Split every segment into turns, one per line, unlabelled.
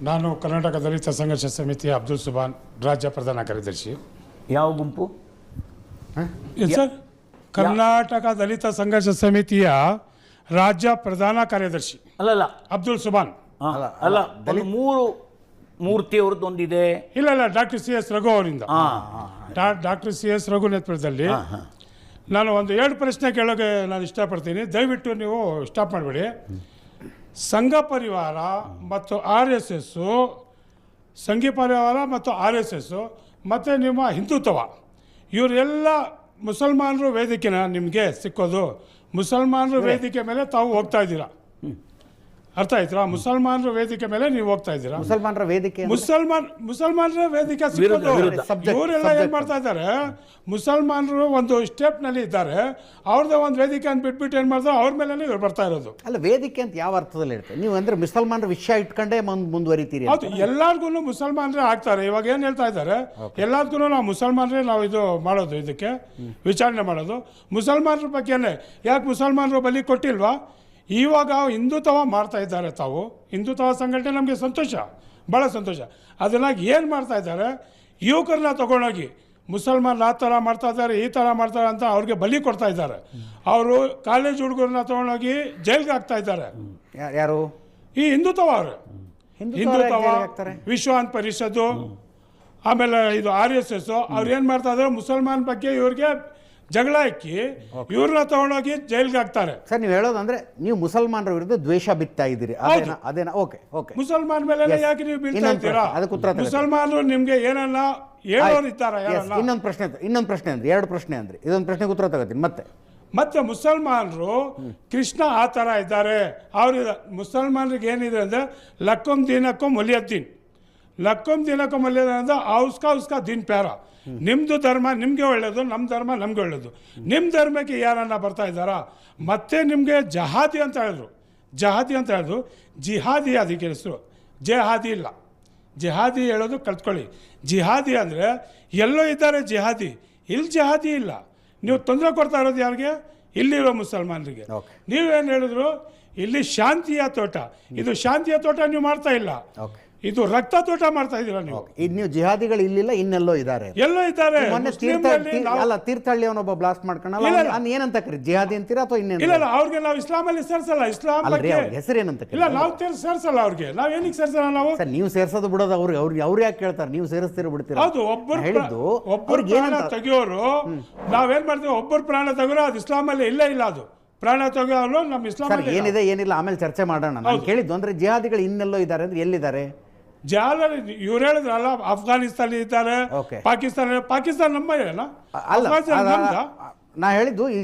ನಾನು ಕರ್ನಾಟಕ ದಲಿತ ಸಂಘರ್ಷ ಸಮಿತಿಯ ಅಬ್ದುಲ್ ಸುಬಾನ್, ರಾಜ್ಯ ಪ್ರಧಾನ ಕಾರ್ಯದರ್ಶಿ.
ಯಾವ ಗುಂಪು
ಸರ್? ಕರ್ನಾಟಕ ದಲಿತ ಸಂಘರ್ಷ ಸಮಿತಿಯ ರಾಜ್ಯ ಪ್ರಧಾನ ಕಾರ್ಯದರ್ಶಿ
ಅಲ್ಲಲ್ಲ
ಅಬ್ದುಲ್ ಸುಬಾನ್.
ಅಲ್ಲ ಮೂರು ಮೂರ್ತಿಯವ್ರದ್ದು ಒಂದಿದೆ.
ಇಲ್ಲ, ಡಾಕ್ಟರ್ ಸಿ ಎಸ್ ರಘು ಅವರಿಂದ. ಡಾಕ್ಟರ್ ಸಿ ಎಸ್ ರಘು ನೇತೃತ್ವದಲ್ಲಿ ನಾನು ಒಂದು 2 ಪ್ರಶ್ನೆ ಕೇಳೋಕೆ ನಾನು ಇಷ್ಟಪಡ್ತೀನಿ. ದಯವಿಟ್ಟು ನೀವು ಸ್ಟಾಪ್ ಮಾಡಬೇಡಿ. ಸಂಘ ಪರಿವಾರ ಮತ್ತು RSS, ಸಂಘ ಪರಿವಾರ ಮತ್ತು RSS ಮತ್ತು ನಿಮ್ಮ ಹಿಂದುತ್ವ, ಇವರೆಲ್ಲ ಮುಸಲ್ಮಾನರು ವೇದಿಕೆನ ನಿಮಗೆ ಸಿಕ್ಕೋದು. ಮುಸಲ್ಮಾನರು ವೇದಿಕೆ ಮೇಲೆ ತಾವು ಹೋಗ್ತಾ ಇದ್ದೀರಾ, ಅರ್ಥ ಆಯ್ತಾ? ಮುಸಲ್ಮಾನರ ವೇದಿಕೆ ಮೇಲೆ ನೀವು ಹೋಗ್ತಾ ಇದ್ದೀರಾ.
ಮುಸಲ್ಮಾನರ ವೇದಿಕೆ
ಮುಸಲ್ಮಾನರ ವೇದಿಕೆ ಸಿಕ್ಕೋದು. ಇವರೆಲ್ಲ ಏನ್ ಮಾಡ್ತಾ ಇದ್ದಾರೆ, ಮುಸಲ್ಮಾನರು ಒಂದು ಸ್ಟೆಪ್ ನಲ್ಲಿ ಇದ್ದಾರೆ, ಅವ್ರದ್ದು ಒಂದು ವೇದಿಕೆ ಅಂತ ಬಿಟ್ಬಿಟ್ಟು ಏನ್ ಮಾಡ್ತಾರೆ, ಅವ್ರ ಮೇಲೆ ಇವ್ರು ಬರ್ತಾ ಇರೋದು.
ಅಲ್ಲ, ವೇದಿಕೆ ಅಂತ ಯಾವ ಅರ್ಥದಲ್ಲಿ ಇರುತ್ತೆ ನೀವು? ಅಂದ್ರೆ ಮುಸಲ್ಮಾನರ ವಿಷಯ ಇಟ್ಕೊಂಡೇ ಮುಂದುವರಿತೀರಿ?
ಹೌದು, ಎಲ್ಲಾರ್ಗು ಮುಸಲ್ಮಾನರೇ ಆಗ್ತಾರೆ. ಇವಾಗ ಏನ್ ಹೇಳ್ತಾ ಇದ್ದಾರೆ, ಎಲ್ಲಾರ್ಗು ನಾವು ಮುಸಲ್ಮಾನರೇ ನಾವು ಇದು ಮಾಡೋದು, ಇದಕ್ಕೆ ವಿಚಾರಣೆ ಮಾಡೋದು ಮುಸಲ್ಮಾನರ ಬಗ್ಗೆನೇ. ಯಾಕೆ ಮುಸಲ್ಮಾನರು ಬಲಿ ಕೊಟ್ಟಿಲ್ವಾ? ಇವಾಗ ಹಿಂದುತ್ವ ಮಾಡ್ತಾ ಇದ್ದಾರೆ ತಾವು. ಹಿಂದುತ್ವ ಸಂಘಟನೆ ನಮಗೆ ಸಂತೋಷ, ಭಾಳ ಸಂತೋಷ. ಅದನ್ನ ಏನು ಮಾಡ್ತಾ ಇದ್ದಾರೆ, ಯುವಕರನ್ನ ತಗೊಂಡೋಗಿ ಮುಸಲ್ಮಾನ್ ಆ ಥರ ಮಾಡ್ತಾ ಇದ್ದಾರೆ, ಈ ಥರ ಮಾಡ್ತಾರೆ ಅಂತ ಅವ್ರಿಗೆ ಬಲಿ ಕೊಡ್ತಾ ಇದ್ದಾರೆ. ಅವರು ಕಾಲೇಜ್ ಹುಡುಗರನ್ನ ತಗೊಂಡೋಗಿ ಜೈಲ್ಗೆ ಹಾಕ್ತಾ ಇದ್ದಾರೆ.
ಯಾರು?
ಈ ಹಿಂದುತ್ವ ಅವರು. ಹಿಂದುತ್ವ, ವಿಶ್ವ ಪರಿಷತ್ತು, ಆಮೇಲೆ ಇದು RSS ಅವ್ರು ಏನು ಮಾಡ್ತಾ ಇದ್ದಾರೆ, ಮುಸಲ್ಮಾನ್ ಬಗ್ಗೆ ಇವ್ರಿಗೆ ಜಗಳ ಹಾಕಿ ಇವ್ರನ್ನ ತಗೊಂಡೋಗಿ ಜೈಲ್ಗೆ ಹಾಕ್ತಾರೆ.
ಸರ್, ನೀವು ಹೇಳೋದಂದ್ರೆ ನೀವು ಮುಸಲ್ಮಾನರ ವಿರುದ್ಧ ದ್ವೇಷ ಬಿತ್ತಾ ಇದ್ದೀರಿ, ಅದೇನಾ? ಓಕೆ.
ಮುಸಲ್ಮಾನ್ ಮೇಲೆ ಯಾಕೆ ನೀವು ಬೀಳ್ತಾ ಇದ್ದೀರಾ? ಮುಸಲ್ಮಾನರು ನಿಮ್ಗೆ ಏನನ್ನ ಹೇಳೋರು ಇದ್ದಾರಾ?
ಇನ್ನೊಂದು ಪ್ರಶ್ನೆ ಅಂದ್ರೆ 2 ಪ್ರಶ್ನೆ ಅಂದ್ರೆ ಇದೊಂದು ಪ್ರಶ್ನೆಗೆ ಉತ್ತರ ತಗೋತೀನಿ.
ಮತ್ತೆ ಮುಸಲ್ಮಾನರು ಕೃಷ್ಣ ಆ ಥರ ಇದ್ದಾರೆ. ಅವ್ರು ಮುಸಲ್ಮಾನರಿಗೆ ಏನಿದೆ ಅಂದರೆ ಲಕ್ಕುಂ ದೀನಕ್ಕೂ ಮೊಲಿಯದ್ದೀನ್, ಲಕ್ಕುಂ ದೀನಕ್ಕೂ ಮೊಲಿಯದ್ದೀನ್ ಅಂದ್ರೆ ಉಸ್ಕಾ ದೀನ್ ಪ್ಯಾರ. ನಿಮ್ಮದು ಧರ್ಮ ನಿಮಗೆ ಒಳ್ಳೆಯದು, ನಮ್ಮ ಧರ್ಮ ನಮ್ಗೆ ಒಳ್ಳೆಯದು. ನಿಮ್ಮ ಧರ್ಮಕ್ಕೆ ಯಾರನ್ನ ಬರ್ತಾ ಇದ್ದಾರಾ? ಮತ್ತೆ ನಿಮಗೆ ಜಹಾದಿ ಅಂತ ಹೇಳಿದ್ರು. ಜಿಹಾದಿ ಅದಕ್ಕೆ ಹೆಸರು, ಜೆಹಾದಿ ಇಲ್ಲ. ಜಿಹಾದಿ ಹೇಳೋದು ಕಲ್ತ್ಕೊಳ್ಳಿ. ಜಿಹಾದಿ ಅಂದರೆ ಎಲ್ಲೋ ಇದ್ದಾರೆ ಜಿಹಾದಿ, ಇಲ್ಲಿ ಜಿಹಾದಿ ಇಲ್ಲ. ನೀವು ತೊಂದರೆ ಕೊಡ್ತಾ ಇರೋದು ಯಾರಿಗೆ? ಇಲ್ಲಿರೋ ಮುಸಲ್ಮಾನರಿಗೆ. ನೀವೇನು ಹೇಳಿದ್ರು, ಇಲ್ಲಿ ಶಾಂತಿಯ ತೋಟ. ಇದು ಶಾಂತಿಯ ತೋಟ ನೀವು ಮಾಡ್ತಾ ಇಲ್ಲ, ಇದು ರಕ್ತ ತೋಟ ಮಾಡ್ತಾ ಇದ್ದೀರಾ ನೀವು.
ನೀವು ಜಿಹಾದಿಗಳು ಇಲ್ಲಿಲ್ಲ, ಇನ್ನೆಲ್ಲೋ ಇದ್ದಾರೆ.
ಎಲ್ಲೋ ಇದ್ದಾರೆ.
ತೀರ್ಥಹಳ್ಳಿ ಅವನೊಬ್ಬ ಬ್ಲಾಸ್ಟ್ ಮಾಡ್ಕೊಂಡಲ್ಲ, ಏನಂತ ಕರಿ? ಜಿಹಾದಿ ಅಂತೀರಾ ಅಥವಾ ಇನ್ನೇನು?
ಇಲ್ಲ, ಅವ್ರಿಗೆ ನಾವು ಇಸ್ಲಾಮಲ್ಲಿ ಸೇರ್ಸಲ್ಲ. ಇಸ್ಲಾಂ
ಹೆಸರೇನಂತ?
ಇಲ್ಲ, ನಾವು ಸೇರ್ಸಲ್ಲ ಅವ್ರಿಗೆ. ನಾವ್ ಏನಕ್ಕೆ ಸೇರ್ಸಲ್ಲ ನಾವು?
ನೀವು ಸೇರ್ಸೋದು ಬಿಡೋದು ಅವ್ರು ಯಾಕೆ ಕೇಳ್ತಾರೆ? ನೀವು ಸೇರಿಸ್ತೀರ ಬಿಡ್ತೀರಾ?
ಹೌದು, ಒಬ್ಬರು ಪ್ರಾಣ ತೆಗಿಯೋರು ನಾವೇನ್ ಮಾಡ್ತೀವಿ, ಒಬ್ಬರು ಪ್ರಾಣ ತೆಗಿಯೋರು ಅದು ಇಸ್ಲಾಮಲ್ಲಿ ಇಲ್ಲೇ ಇಲ್ಲ. ಅದು ಪ್ರಾಣ ತೆಗಿಯೋರು ನಮ್ಮ ಇಸ್ಲಾಂ
ಏನಿದೆ ಏನಿಲ್ಲ ಆಮೇಲೆ ಚರ್ಚೆ ಮಾಡೋಣ. ನಾನು ಕೇಳಿದ್ದು ಅಂದ್ರೆ ಜಿಹಾದಿಗಳು ಇನ್ನೆಲ್ಲೋ ಇದ್ದಾರೆ ಅಂದ್ರೆ ಎಲ್ಲಿದ್ದಾರೆ?
ಇವ್ರು ಹೇಳಿದ್ರಲ್ಲ, ಅಫ್ಘಾನಿಸ್ತಾನ ಇದ್ದಾರೆ, ಪಾಕಿಸ್ತಾನ ನಮ್ಮ ಅಲ್ಲ.
ನಾ ಹೇಳಿದ್ದು ಈ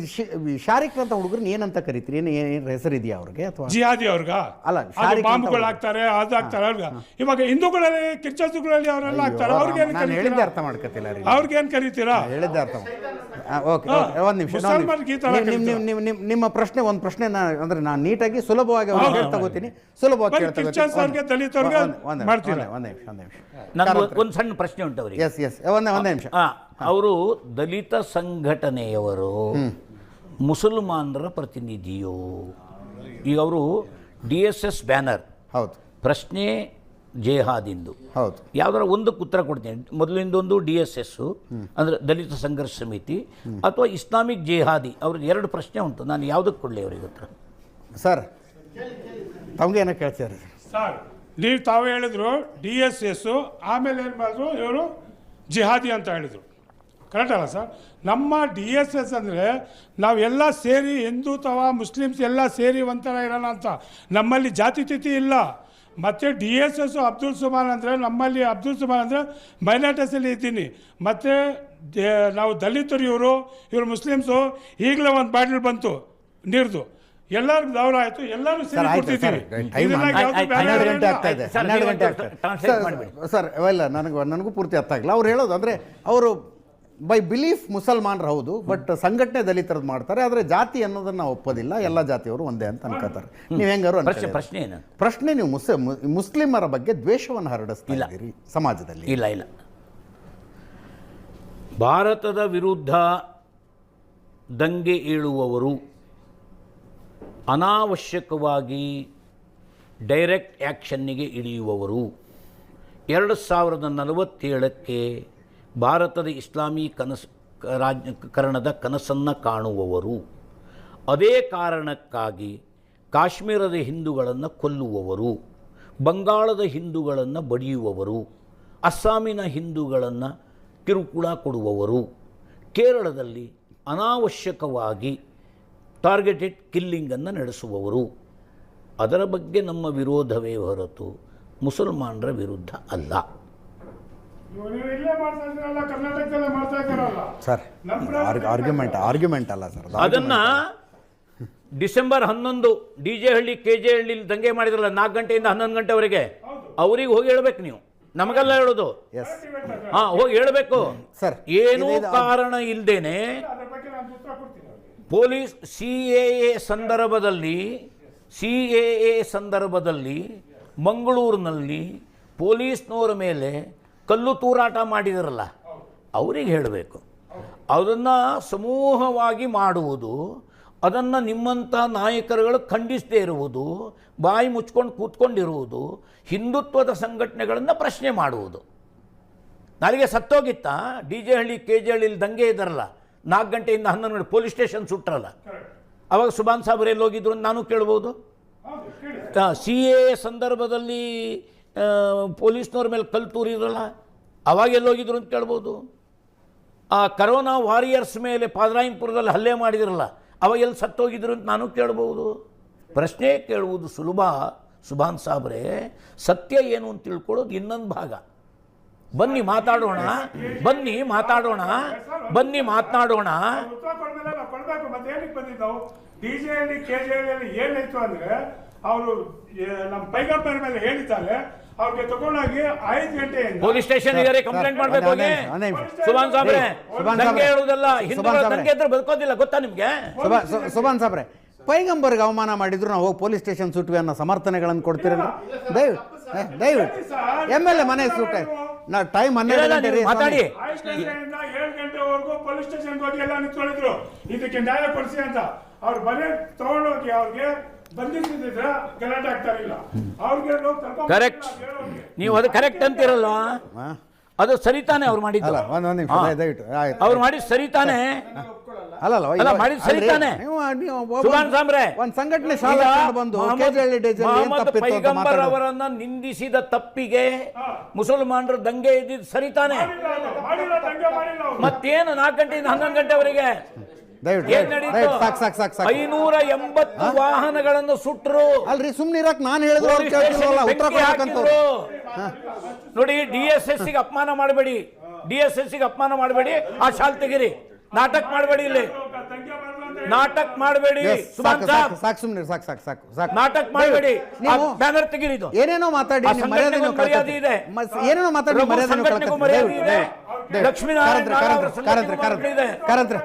ಶಾರಿಕ್ ಅಂತ ಹುಡುಗರನ್ನ ಏನಂತ ಕರಿತೀರಿ? ಏನು ಹೆಸರಿದೆಯಾ ಅವ್ರಿಗೆ? ಅಥವಾ
ಜಿಹಾದಿ ಅವ್ರಿಗ?
ಅಲ್ಲ,
ಬಾಂಬ್ಗಳು ಹಾಕ್ತಾರೆ, ಅದು ಹಾಕ್ತಾರೆ ಅವ್ರಿಗೆ. ಇವಾಗ ಹಿಂದೂಗಳಲ್ಲಿ ಕ್ರಿಶ್ಚಿಯನ್ಸ್ಗಳಲ್ಲಿ ಅವರೆಲ್ಲ ಹಾಕ್ತಾರೆ.
ಹೇಳಿದ್ದೆ ಅರ್ಥ ಮಾಡ್ಕೊತಿಲ್ಲ.
ಅವ್ರಿಗೇನು ಕರಿತೀರಾ?
ಹೇಳಿದ್ದೆ ಅರ್ಥ. ಓಕೆ, ಒಂದು ನಿಮಿಷ. ನಿಮ್ಮ ಪ್ರಶ್ನೆ, ಒಂದು ಪ್ರಶ್ನೆ ಅಂದ್ರೆ ನಾನು ನೀಟಾಗಿ ಸುಲಭವಾಗಿ ತಗೋತೀನಿ, ಸುಲಭವಾಗಿ
ಒಂದು ಸಣ್ಣ ಪ್ರಶ್ನೆ ಉಂಟು ಅವರಿಗೆ.
ಒಂದೇ ನಿಮಿಷ.
ಅವರು ದಲಿತ ಸಂಘಟನೆಯವರು, ಮುಸಲ್ಮಾನರ ಪ್ರತಿನಿಧಿಯೋ? ಈಗ ಅವರು DSS ಬ್ಯಾನರ್,
ಹೌದು,
ಪ್ರಶ್ನೆ ಜೆಹಾದಿಂದು,
ಹೌದು.
ಯಾವ್ದಾರ ಒಂದಕ್ಕೆ ಉತ್ತರ ಕೊಡ್ತೀನಿ. ಮೊದಲಿಂದೊಂದು DSS ಅಂದ್ರೆ ದಲಿತ ಸಂಘರ್ಷ ಸಮಿತಿ ಅಥವಾ ಇಸ್ಲಾಮಿಕ್ ಜೆಹಾದಿ, ಅವ್ರಿಗೆ 2 ಪ್ರಶ್ನೆ ಉಂಟು. ನಾನು ಯಾವುದಕ್ಕೆ ಕೊಡಲಿ ಅವರಿಗೆ ಉತ್ತರ?
ಸರ್, ತಮಗೆ ಏನೋ ಕೇಳ್ತೀರಿ
ಸರ್? ನೀವು ತಾವೇ ಹೇಳಿದ್ರು DSS, ಆಮೇಲೆ ಏನು ಮಾಡಿದ್ರು ಇವರು ಜಿಹಾದಿ ಅಂತ ಹೇಳಿದರು. ಕರೆಕ್ಟ್ ಅಲ್ಲ ಸರ್? ನಮ್ಮ DSS ಅಂದರೆ ನಾವೆಲ್ಲ ಸೇರಿ, ಹಿಂದುತ್ವ ಮುಸ್ಲಿಮ್ಸ್ ಎಲ್ಲ ಸೇರಿ ಒಂಥರ ಇರೋಣ ಅಂತ. ನಮ್ಮಲ್ಲಿ ಜಾತಿ ತಿಥಿ ಇಲ್ಲ. ಮತ್ತು DSS ಅಬ್ದುಲ್ ಸುಬಾನ್ ಅಂದರೆ, ನಮ್ಮಲ್ಲಿ ಅಬ್ದುಲ್ ಸುಬಾನ್ ಅಂದರೆ ಮೈನಾರಿಟೀಸಲ್ಲಿ ಇದ್ದೀನಿ. ಮತ್ತು ನಾವು ದಲಿತರು, ಇವರು ಮುಸ್ಲಿಮ್ಸು. ಈಗಲೇ ಒಂದು ಬಾಟಲ್ ಬಂತು ನೀರ್ದು, ಎಲ್ಲರಿಗೂ ಗೌರವ ಆಯಿತು, ಎಲ್ಲರೂ ಸೇರಿ ಕೊಡ್ತಿದ್ದೀವಿ.
12 ಗಂಟೆ ಆಗ್ತಾ ಇದೆ. ಸರ್, ಅವೆಲ್ಲ ನನಗೂ ಪೂರ್ತಿ ಅರ್ಥ ಆಗಿಲ್ಲ. ಅವ್ರು ಹೇಳೋದು ಅಂದರೆ ಅವರು ಬೈ ಬಿಲೀಫ್ ಮುಸಲ್ಮಾನರು ಹೌದು, ಬಟ್ ಸಂಘಟನೆ ದಲಿತರದ್ದು ಮಾಡ್ತಾರೆ, ಆದರೆ ಜಾತಿ ಅನ್ನೋದನ್ನ ನಾವು ಒಪ್ಪೋದಿಲ್ಲ, ಎಲ್ಲ ಜಾತಿಯವರು ಒಂದೇ ಅಂತ ಅನ್ಕೋತಾರೆ. ನೀವು ಹೆಂಗಾರು
ಪ್ರಶ್ನೆ ಏನು?
ಪ್ರಶ್ನೆ, ನೀವು ಮುಸ್ಲಿಮರ ಬಗ್ಗೆ ದ್ವೇಷವನ್ನು ಹರಡಿಸ್ತಾ ಇದ್ದೀರಿ ಸಮಾಜದಲ್ಲಿ.
ಇಲ್ಲ, ಭಾರತದ ವಿರುದ್ಧ ದಂಗೆ ಏಳುವವರು, ಅನಾವಶ್ಯಕವಾಗಿ ಡೈರೆಕ್ಟ್ ಆ್ಯಕ್ಷನ್ನಿಗೆ ಇಳಿಯುವವರು, 2047ಕ್ಕೆ ಭಾರತದ ಇಸ್ಲಾಮೀ ರಾಜ್ಯಕರಣದ ಕನಸನ್ನು ಕಾಣುವವರು, ಅದೇ ಕಾರಣಕ್ಕಾಗಿ ಕಾಶ್ಮೀರದ ಹಿಂದೂಗಳನ್ನು ಕೊಲ್ಲುವವರು, ಬಂಗಾಳದ ಹಿಂದೂಗಳನ್ನು ಬಡಿಯುವವರು, ಅಸ್ಸಾಮಿನ ಹಿಂದೂಗಳನ್ನು ಕಿರುಕುಳ ಕೊಡುವವರು, ಕೇರಳದಲ್ಲಿ ಅನಾವಶ್ಯಕವಾಗಿ ಟಾರ್ಗೆಟೆಡ್ ಕಿಲ್ಲಿಂಗನ್ನು ನಡೆಸುವವರು. ಅದರ ಬಗ್ಗೆ ನಮ್ಮ ವಿರೋಧವೇ ಹೊರತು ಮುಸಲ್ಮಾನರ ವಿರುದ್ಧ ಅಲ್ಲ.
ನೀವು ಇಲ್ಲೇ ಮಾಡ್ತಾ ಇದ್ದೀರಲ್ಲ, ಕರ್ನಾಟಕದಲ್ಲೇ ಮಾಡ್ತಾ ಇದ್ದೀರಲ್ಲ
ಸರ್. ಆರ್ಗ್ಯುಮೆಂಟ್ ಅಲ್ಲ ಸರ್.
ಅದನ್ನು ಡಿಸೆಂಬರ್ 11 DJ ಹಳ್ಳಿ KJ ಹಳ್ಳಿಲಿ ದಂಗೆ ಮಾಡಿದ್ರಲ್ಲ 4 ಗಂಟೆಯಿಂದ 11 ಗಂಟೆವರೆಗೆ, ಅವ್ರಿಗೆ ಹೋಗಿ ಹೇಳ್ಬೇಕು ನೀವು, ನಮಗೆಲ್ಲ ಹೇಳೋದು. ಹಾಂ, ಹೋಗಿ ಹೇಳಬೇಕು
ಸರ್.
ಏನೂ ಕಾರಣ ಇಲ್ಲದೇನೆ
ಅದ್ರ ಬಗ್ಗೆ ನಾನು ಉತ್ತರ ಕೊಡ್ತೀನಿ ಅವ್ರಿಗೆ.
ಪೊಲೀಸ್ CAA ಸಂದರ್ಭದಲ್ಲಿ ಮಂಗಳೂರಿನಲ್ಲಿ ಪೊಲೀಸ್ನವರ ಮೇಲೆ ಕಲ್ಲು ತೂರಾಟ ಮಾಡಿದಾರಲ್ಲ, ಅವರಿಗೆ ಹೇಳಬೇಕು. ಅದನ್ನು ಸಮೂಹವಾಗಿ ಮಾಡುವುದು, ಅದನ್ನು ನಿಮ್ಮಂಥ ನಾಯಕರುಗಳು ಖಂಡಿಸದೇ ಇರುವುದು, ಬಾಯಿ ಮುಚ್ಕೊಂಡು ಕೂತ್ಕೊಂಡಿರುವುದು, ಹಿಂದುತ್ವದ ಸಂಘಟನೆಗಳನ್ನು ಪ್ರಶ್ನೆ ಮಾಡುವುದು. ನಾಳೆಗೆ ಸತ್ತೋಗಿತ್ತಾ DJ ಹಳ್ಳಿ KJ ಹಳ್ಳಿಲಿ ದಂಗೆ ಇದ್ದಾರಲ್ಲ, 4 ಗಂಟೆಯಿಂದ 11 ಗಂಟೆ ಪೊಲೀಸ್ ಸ್ಟೇಷನ್ ಸುಟ್ರಲ್ಲ, ಅವಾಗ ಸುಭಾನ್ ಸಾಬ್ರು ಎಲ್ಲಿ ಹೋಗಿದ್ರು ಅಂತ ನಾನು ಕೇಳ್ಬೋದು. CAA ಸಂದರ್ಭದಲ್ಲಿ ಪೊಲೀಸ್ನವ್ರ ಮೇಲೆ ಕಲ್ಲು ತೂರಿದ್ರಲ್ಲ, ಅವಾಗ ಎಲ್ಲೋಗಿದ್ರು ಅಂತ ಕೇಳ್ಬೋದು. ಆ ಕರೋನಾ ವಾರಿಯರ್ಸ್ ಮೇಲೆ ಪಾದರಾಯನಪುರದಲ್ಲಿ ಹಲ್ಲೆ ಮಾಡಿದ್ರಲ್ಲ, ಅವಾಗ ಎಲ್ಲಿ ಸತ್ತೋಗಿದ್ರು ಅಂತ ನಾನು ಕೇಳ್ಬೋದು. ಪ್ರಶ್ನೆ ಕೇಳುವುದು ಸುಲಭ ಸುಭಾನ್ ಸಾಬ್ರೆ, ಸತ್ಯ ಏನು ಅಂತ ತಿಳ್ಕೊಳ್ಳೋದು ಇನ್ನೊಂದು ಭಾಗ. ಬನ್ನಿ ಮಾತಾಡೋಣ.
ಉತ್ತರ ಕೊಡ್ಮೇಲೆ ನಾವು ಕೊಡ್ಬೇಕು. ಮತ್ತೆ ಏನಕ್ಕೆ ಬಂದಿದ್ದಾವು? DJ ಹಳ್ಳಿ KJ ಹಳ್ಳಿಯಲ್ಲಿ ಏನಾಯ್ತು ಅಂದ್ರೆ, ಅವರು ನಮ್ಮ ಪೈಗಂಬರ್ ಮೇಲೆ ಹೇಳಿದ್ದಾರೆ, ಅವ್ರಿಗೆ ತಗೊಂಡೋಗಿ 5 ಗಂಟೆಯಿಂದ
ಪೊಲೀಸ್ ಸ್ಟೇಷನ್ ಇದ್ದಾರೆ, ಕಂಪ್ಲೇಂಟ್ ಮಾಡ್ಬೇಕು ಹೋಗಿ. ಸುಭಾನ್ ಸಾಬ್ರೆ, ದಂಗೆ ಹೇಳುವುದಲ್ಲ, ಹಿಂದೂಗಳ ದಂಗೆ ಇದ್ರೆ ಬದುಕೋದಿಲ್ಲ, ಗೊತ್ತಾ ನಿಮ್ಗೆ?
ಸುಭಾನ್ ಸಾಬ್ರೆ, ಪೈಗಂಬರ್ಗೆ ಅವಮಾನ ಮಾಡಿದ್ರು ನಾವು ಹೋಗಿ ಪೊಲೀಸ್ ಸ್ಟೇಷನ್ ಸುಟ್ವಿ ಅನ್ನೋ ಸಮರ್ಥನೆಗಳನ್ನು ಕೊಡ್ತೀರಲ್ಲ. ದಯವಿಟ್ಟು MLA ಮನೆ ಸುಟ್ಟೆ ನಾ ಟೈಮ್ 12 ಗಂಟೆ ರೀ
ಮಾತಾಡಿ.
5 ಗಂಟೆಯಿಂದ 7 ಗಂಟೆವರೆಗೂ ಪೊಲೀಸ್ ಸ್ಟೇಷನ್ಗೆ ಹೋಗಿ ಎಲ್ಲ ನಿಂತ್ಕೊಂಡಿದ್ರು, ಇದಕ್ಕೆ ನ್ಯಾಯ ಕೊಡಿಸಿ ಅಂತ. ಅವ್ರು ಬರೀ ತಗೊಂಡೋಗಿ ಅವ್ರಿಗೆ ಬಂಧಿಸಿದ್ರೆ ಗಲಾಟೆ ಆಗ್ತಾ ಇಲ್ಲ. ಅವ್ರಿಗೆ
ಕರೆಕ್ಟ್, ನೀವು ಅದು ಕರೆಕ್ಟ್ ಅಂತಿರಲ್ಲ, ಅದು ಸರಿತಾನೆ ಅವ್ರು ಮಾಡಿದ್ದು.
ಅಲ್ಲ, ಒಂದು ನಿಮಿಷ ದಯವಿಟ್ಟು.
ಅವ್ರು ಮಾಡಿದ್ದು ಸರಿತಾನೆ. ಅಲ್ಲ, ಮಾಡಿದ್ದು ಸರಿತಾನೆ. ಸುಭಾನ್ ಸಾಬ್ರೆ,
ಒಂದು ಸಂಘಟನೆ ಶಾಲೆ ಬಂದು
ಪೈಗಂಬರ್ ಅವರನ್ನ ನಿಂದಿಸಿದ ತಪ್ಪಿಗೆ ಮುಸಲ್ಮಾನರು ದಂಗೆ ಇದ್ದಿದ್ದು ಸರಿತಾನೆ. ಮತ್ತೇನು 4 ಗಂಟೆಯಿಂದ 11 ಗಂಟೆವರೆಗೆ ಏನ್ ನಡೀತು? 580 ವಾಹನಗಳನ್ನು ಸುಟ್ಟರು.
ಅಲ್ರಿ, ಸುಮ್ನೆ ಇರಕ್ ನಾನು ಹೇಳಿದ್ರು ಉತ್ತರ ಕೊಡಬೇಕಂತವ್ರು.
ನೋಡಿ, DSSಗೆ ಅಪಮಾನ ಮಾಡಬೇಡಿ, ಆ ಶಾಲ್ ತೆಗಿರಿ. ನಾಟಕ ಮಾಡಬೇಡಿ, ಇಲ್ಲಿ ನಾಟಕ ಮಾಡಬೇಡಿ. ಸುಭಾನ್ ಸಾಬ್,
ಸಾಕು, ಸುಮ್ನೆ ಸಾಕು.
ನಾಟಕ ಮಾಡಬೇಡಿ, ಬ್ಯಾನರ್ ತೆಗಿರಿ. ಇದು
ಏನೇನೋ ಮಾತಾಡಿ
ಮರ್ಯಾದೆ ಇದೆ,
ಏನೇನೋ ಮಾತಾಡಿ ಮರ್ಯಾದೆ
ಲಕ್ಷ್ಮೀನಾರಾಯಣ
ಕಾರಂತ್ರಿ